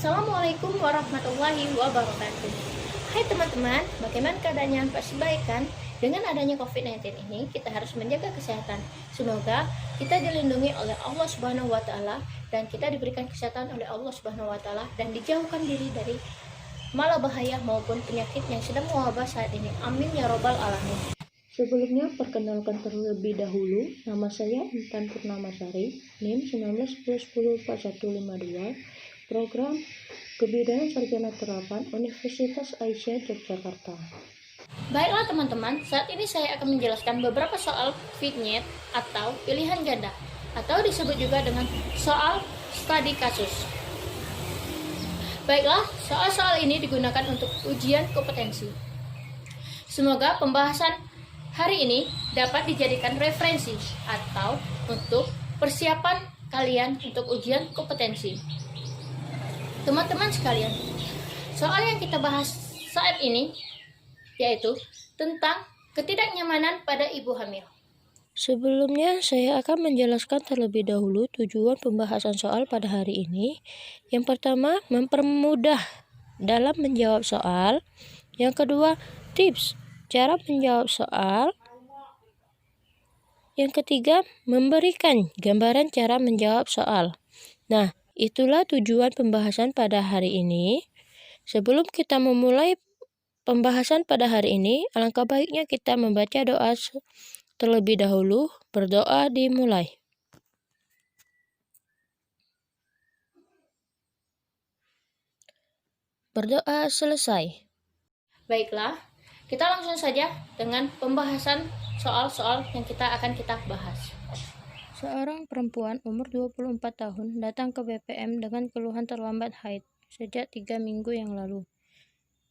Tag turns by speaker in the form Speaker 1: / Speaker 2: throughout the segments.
Speaker 1: Assalamualaikum warahmatullahi wabarakatuh. Hai teman-teman, bagaimana keadaannya? Pasti baik kan? Dengan adanya COVID-19 ini, kita harus menjaga kesehatan. Semoga kita dilindungi oleh Allah Subhanahu wa taala dan kita diberikan kesehatan oleh Allah Subhanahu wa taala dan dijauhkan diri dari malapetaka maupun penyakit yang sedang mewabah saat ini. Amin ya robbal alamin. Sebelumnya, perkenalkan terlebih dahulu, nama saya Intan Purnamasari, NIM 1910104152, Program Kebudayaan Sarjana Terapan Universitas Aisyah Yogyakarta. Baiklah teman-teman, saat ini saya akan menjelaskan beberapa soal vignette atau pilihan ganda, atau disebut juga dengan soal studi kasus. Baiklah, soal-soal ini digunakan untuk ujian kompetensi. Semoga pembahasan hari ini dapat dijadikan referensi atau untuk persiapan kalian untuk ujian kompetensi. Teman-teman sekalian, soal yang kita bahas saat ini yaitu tentang ketidaknyamanan pada ibu hamil.
Speaker 2: Sebelumnya, saya akan menjelaskan terlebih dahulu tujuan pembahasan soal pada hari ini. Yang pertama, mempermudah dalam menjawab soal. Yang kedua, tips cara menjawab soal. Yang ketiga, memberikan gambaran cara menjawab soal. Nah, itulah tujuan pembahasan pada hari ini. Sebelum kita memulai pembahasan pada hari ini, alangkah baiknya kita membaca doa terlebih dahulu. Berdoa dimulai. Berdoa selesai.
Speaker 1: Baiklah, kita langsung saja dengan pembahasan soal-soal yang kita bahas.
Speaker 2: Seorang perempuan umur 24 tahun datang ke BPM dengan keluhan terlambat haid sejak 3 minggu yang lalu.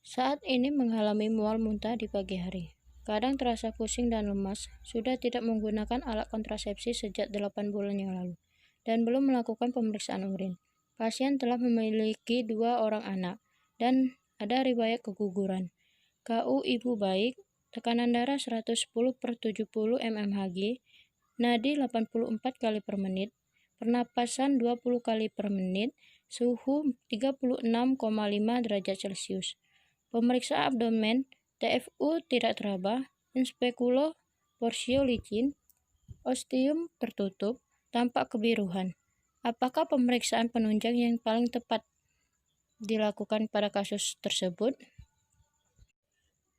Speaker 2: Saat ini mengalami mual muntah di pagi hari. Kadang terasa pusing dan lemas, sudah tidak menggunakan alat kontrasepsi sejak 8 bulan yang lalu, dan belum melakukan pemeriksaan urin. Pasien telah memiliki 2 orang anak, dan ada riwayat keguguran. KU ibu baik, tekanan darah 110/70 mmHg, nadi 84 kali per menit, pernapasan 20 kali per menit, suhu 36,5 derajat Celcius. Pemeriksaan abdomen, TFU tidak teraba, inspekulo, porsio licin, ostium tertutup, tampak kebiruan. Apakah pemeriksaan penunjang yang paling tepat dilakukan pada kasus tersebut?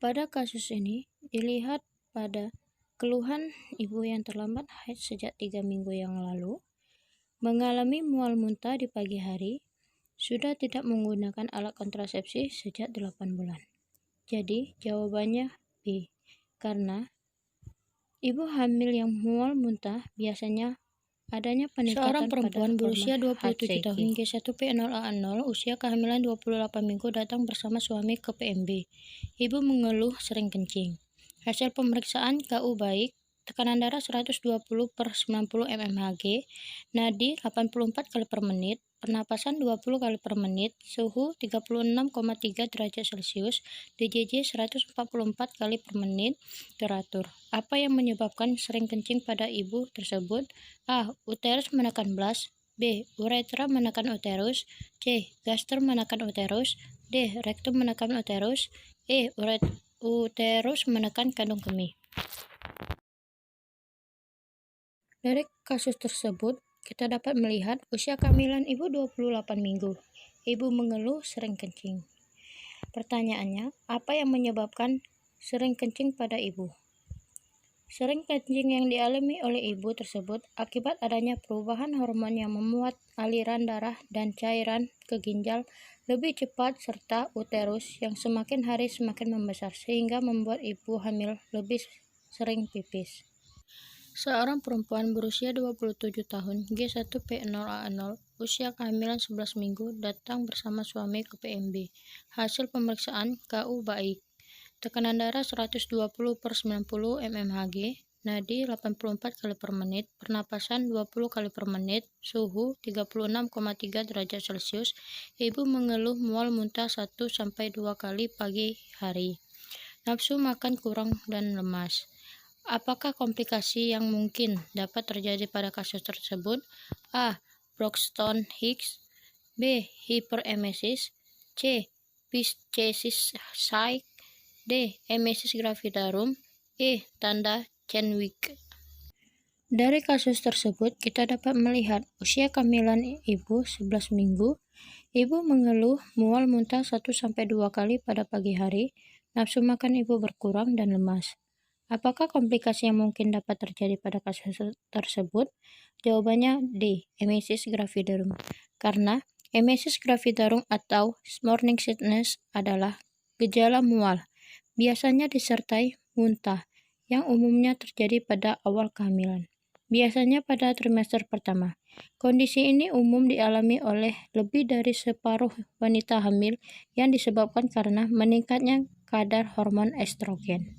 Speaker 2: Pada kasus ini, dilihat pada keluhan ibu yang terlambat haid sejak 3 minggu yang lalu, mengalami mual muntah di pagi hari, sudah tidak menggunakan alat kontrasepsi sejak 8 bulan. Jadi, jawabannya B. Karena ibu hamil yang mual muntah biasanya adanya peningkatan. Seorang perempuan berusia 27 tahun G1P0A0 usia kehamilan 28 minggu datang bersama suami ke PMB. Ibu mengeluh sering kencing. Hasil pemeriksaan KU baik, tekanan darah 120/90 mmHg, nadi 84 kali per menit, pernapasan 20 kali per menit, suhu 36,3 derajat Celcius, DJJ 144 kali per menit, teratur. Apa yang menyebabkan sering kencing pada ibu tersebut? A. Uterus menekan blas. B. Uretra menekan uterus. C. Gaster menekan uterus. D. Rektum menekan uterus. E. Uterus menekan kandung kemih. Dari kasus tersebut, kita dapat melihat usia kehamilan ibu 28 minggu. Ibu mengeluh sering kencing. Pertanyaannya, apa yang menyebabkan sering kencing pada ibu? Sering kencing yang dialami oleh ibu tersebut akibat adanya perubahan hormon yang memuat aliran darah dan cairan ke ginjal lebih cepat serta uterus yang semakin hari semakin membesar sehingga membuat ibu hamil lebih sering pipis. Seorang perempuan berusia 27 tahun G1P0A0 usia kehamilan 11 minggu datang bersama suami ke PMB. Hasil pemeriksaan KU baik. Tekanan darah 120/90 mmHg, nadi 84 kali per menit, pernapasan 20 kali per menit, suhu 36,3 derajat Celcius. Ibu mengeluh mual muntah 1-2 kali pagi hari. Nafsu makan kurang dan lemas. Apakah komplikasi yang mungkin dapat terjadi pada kasus tersebut? A. Braxton Hicks. B. Hiperemesis. C. Piscesis psych. D. Emesis gravidarum. E. Tanda Chadwick. Dari kasus tersebut, kita dapat melihat usia kehamilan ibu 11 minggu. Ibu mengeluh mual muntah 1-2 kali pada pagi hari. Nafsu makan ibu berkurang dan lemas. Apakah komplikasi yang mungkin dapat terjadi pada kasus tersebut? Jawabannya D. Emesis gravidarum. Karena emesis gravidarum atau morning sickness adalah gejala mual, biasanya disertai muntah, yang umumnya terjadi pada awal kehamilan, biasanya pada trimester pertama. Kondisi ini umum dialami oleh lebih dari separuh wanita hamil yang disebabkan karena meningkatnya kadar hormon estrogen.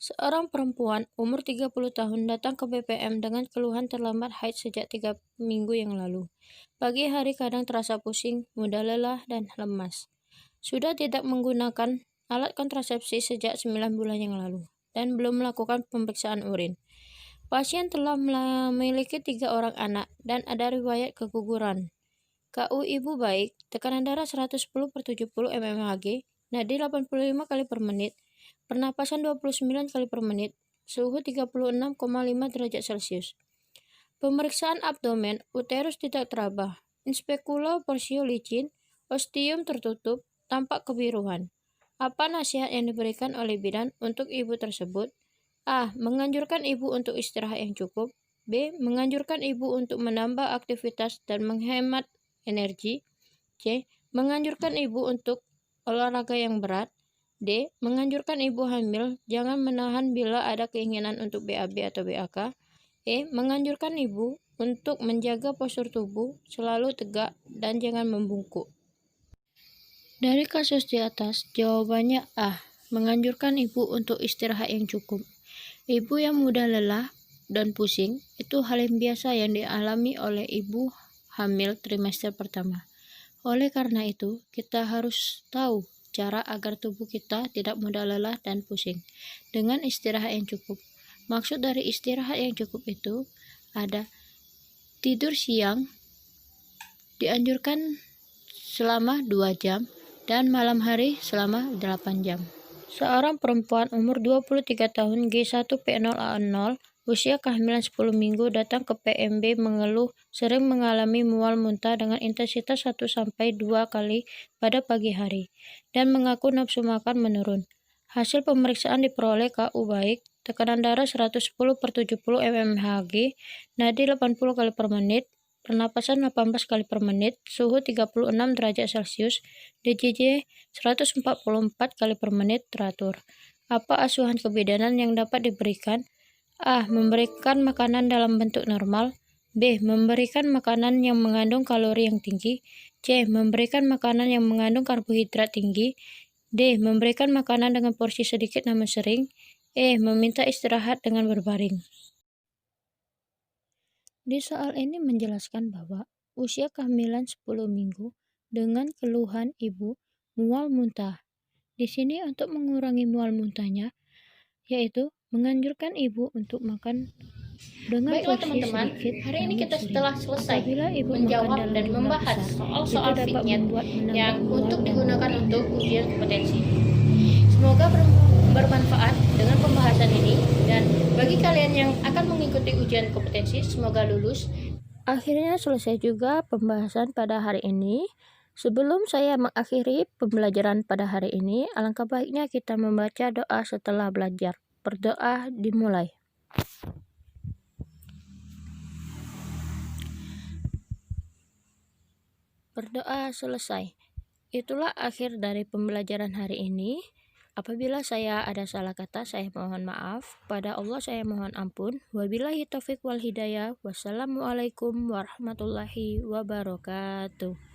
Speaker 2: Seorang perempuan umur 30 tahun datang ke BPM dengan keluhan terlambat haid sejak 3 minggu yang lalu. Pagi hari kadang terasa pusing, mudah lelah, dan lemas. Sudah tidak menggunakan alat kontrasepsi sejak 9 bulan yang lalu, dan belum melakukan pemeriksaan urin. Pasien telah memiliki 3 orang anak, dan ada riwayat keguguran. KU ibu baik, tekanan darah 110/70 mmHg, nadi 85 kali per menit, pernapasan 29 kali per menit, suhu 36,5 derajat Celcius. Pemeriksaan abdomen, uterus tidak teraba, inspekula porsio licin, ostium tertutup, tampak kebiruan. Apa nasihat yang diberikan oleh bidan untuk ibu tersebut? A. Menganjurkan ibu untuk istirahat yang cukup. B. Menganjurkan ibu untuk menambah aktivitas dan menghemat energi. C. Menganjurkan ibu untuk olahraga yang berat. D. Menganjurkan ibu hamil jangan menahan bila ada keinginan untuk BAB atau BAK. E. Menganjurkan ibu untuk menjaga postur tubuh selalu tegak dan jangan membungkuk. Dari kasus di atas, jawabannya A. Menganjurkan ibu untuk istirahat yang cukup. Ibu yang mudah lelah dan pusing itu hal yang biasa yang dialami oleh ibu hamil trimester pertama. Oleh karena itu, kita harus tahu cara agar tubuh kita tidak mudah lelah dan pusing dengan istirahat yang cukup. Maksud dari istirahat yang cukup itu ada tidur siang dianjurkan selama 2 jam dan malam hari selama 8 jam. Seorang perempuan umur 23 tahun G1P0A0 usia kehamilan 10 minggu datang ke PMB mengeluh sering mengalami mual muntah dengan intensitas 1-2 kali pada pagi hari dan mengaku nafsu makan menurun. Hasil pemeriksaan diperoleh KU baik, tekanan darah 110/70 mmHg, nadi 80 kali per menit, pernapasan 18 kali per menit, suhu 36 derajat Celcius, DJJ 144 kali per menit teratur. Apa asuhan kebidanan yang dapat diberikan? A. Memberikan makanan dalam bentuk normal. B. Memberikan makanan yang mengandung kalori yang tinggi. C. Memberikan makanan yang mengandung karbohidrat tinggi. D. Memberikan makanan dengan porsi sedikit namun sering. E. Meminta istirahat dengan berbaring. Di soal ini menjelaskan bahwa usia kehamilan 10 minggu dengan keluhan ibu mual muntah. Di sini untuk mengurangi mual muntahnya, yaitu menganjurkan ibu untuk makan dengan
Speaker 1: Baiklah
Speaker 2: porsi
Speaker 1: teman-teman,
Speaker 2: sedikit
Speaker 1: hari ini
Speaker 2: namun
Speaker 1: kita
Speaker 2: sering.
Speaker 1: telah selesai
Speaker 2: Apabila ibu
Speaker 1: menjawab
Speaker 2: makan dalam
Speaker 1: dan
Speaker 2: jumlah
Speaker 1: membahas
Speaker 2: besar,
Speaker 1: soal-soal
Speaker 2: itu dapat
Speaker 1: vignette
Speaker 2: menambah
Speaker 1: yang
Speaker 2: mual
Speaker 1: untuk
Speaker 2: dan
Speaker 1: digunakan
Speaker 2: mual.
Speaker 1: untuk ujian kompetensi. Semoga bermanfaat dengan pembahasan ini, dan bagi kalian yang akan mengikuti ujian kompetensi, semoga lulus.
Speaker 2: Akhirnya selesai juga pembahasan pada hari ini. Sebelum saya mengakhiri pembelajaran pada hari ini, alangkah baiknya kita membaca doa setelah belajar. Berdoa dimulai. Berdoa selesai. Itulah akhir dari pembelajaran hari ini. Apabila saya ada salah kata, saya mohon maaf. Pada Allah saya mohon ampun. Wabillahi taufiq wal hidayah. Wassalamualaikum warahmatullahi wabarakatuh.